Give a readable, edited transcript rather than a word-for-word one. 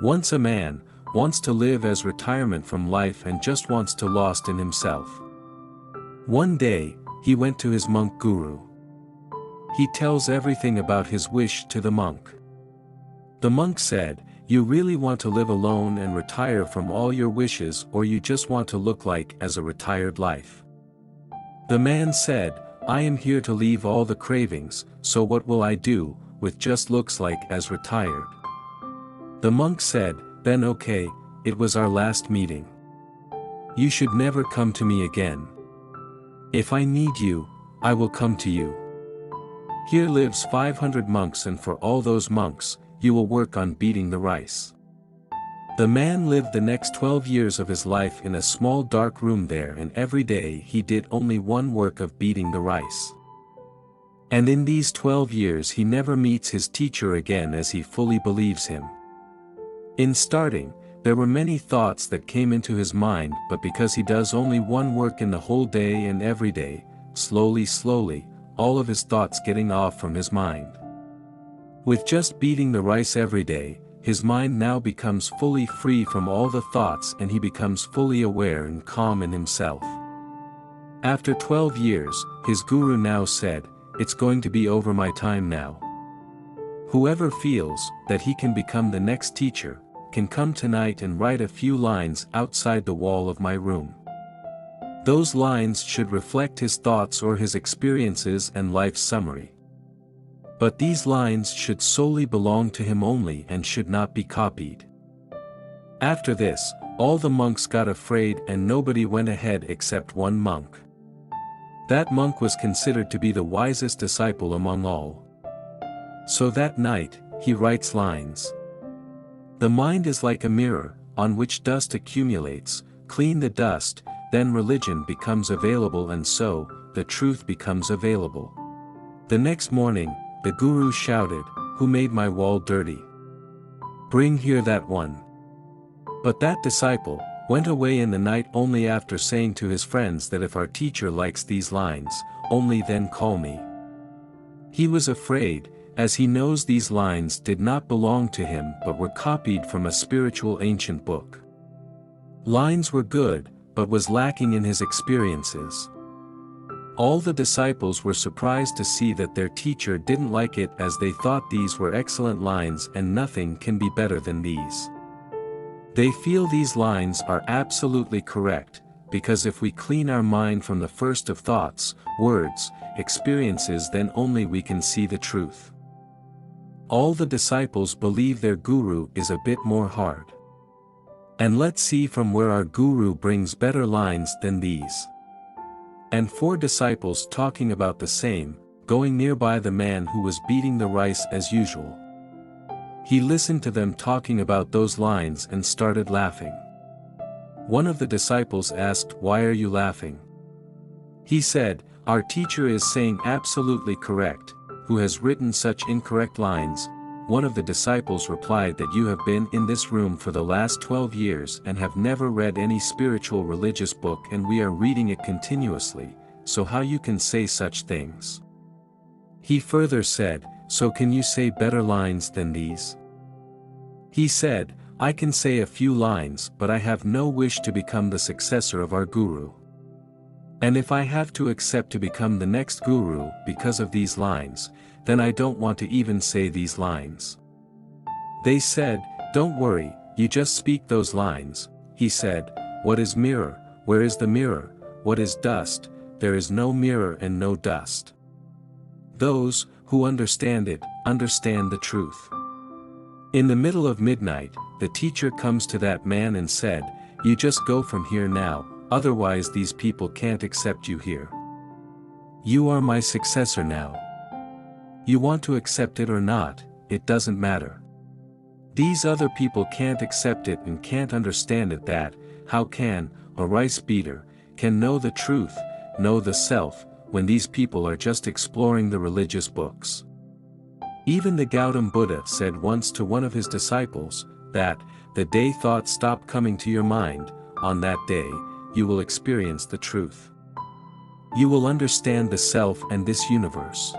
Once a man wants to live as retirement from life and just wants to lost in himself. One day, he went to his monk guru. He tells everything about his wish to the monk. The monk said, "You really want to live alone and retire from all your wishes, or you just want to look like as a retired life?" The man said, "I am here to leave all the cravings, so what will I do, with just looks like as retired?" The monk said, "Then okay, it was our last meeting. You should never come to me again. If I need you, I will come to you. Here lives 500 monks, and for all those monks, you will work on beating the rice." The man lived the next 12 years of his life in a small dark room there, and every day he did only one work of beating the rice. And in these 12 years he never meets his teacher again, as he fully believes him. In starting, there were many thoughts that came into his mind, but because he does only one work in the whole day and every day, slowly, all of his thoughts getting off from his mind. With just beating the rice every day, his mind now becomes fully free from all the thoughts, and he becomes fully aware and calm in himself. After 12 years, his guru now said, "It's going to be over my time now. Whoever feels that he can become the next teacher, can come tonight and write a few lines outside the wall of my room. Those lines should reflect his thoughts or his experiences and life's summary. But these lines should solely belong to him only and should not be copied." After this, all the monks got afraid and nobody went ahead except one monk. That monk was considered to be the wisest disciple among all. So that night, he writes lines. "The mind is like a mirror, on which dust accumulates. Clean the dust, then religion becomes available, and so, the truth becomes available." The next morning, the guru shouted, "Who made my wall dirty? Bring here that one." But that disciple went away in the night only after saying to his friends that if our teacher likes these lines, only then call me. He was afraid, as he knows these lines did not belong to him but were copied from a spiritual ancient book. Lines were good, but was lacking in his experiences. All the disciples were surprised to see that their teacher didn't like it, as they thought these were excellent lines and nothing can be better than these. They feel these lines are absolutely correct, because if we clean our mind from the first of thoughts, words, experiences, then only we can see the truth. All the disciples believe their guru is a bit more hard. And let's see from where our guru brings better lines than these. And 4 disciples talking about the same, going nearby the man who was beating the rice as usual. He listened to them talking about those lines and started laughing. One of the disciples asked, "Why are you laughing?" He said, "Our teacher is saying absolutely correct. Who has written such incorrect lines?" One of the disciples replied that you have been in this room for the last 12 years and have never read any spiritual religious book, and we are reading it continuously, so how you can say such things? He further said, "So can you say better lines than these?" He said, "I can say a few lines, but I have no wish to become the successor of our guru. And if I have to accept to become the next guru because of these lines, then I don't want to even say these lines." They said, "Don't worry, you just speak those lines." He said, "What is mirror? Where is the mirror? What is dust? There is no mirror and no dust. Those who understand it, understand the truth." In the middle of midnight, the teacher comes to that man and said, "You just go from here now, otherwise these people can't accept you here. You are my successor now. You want to accept it or not, it doesn't matter. These other people can't accept it and can't understand it. That, how can a rice beater can know the truth, know the self, when these people are just exploring the religious books?" Even the Gautam Buddha said once to one of his disciples, that, the day thoughts stop coming to your mind, on that day, you will experience the truth. You will understand the self and this universe.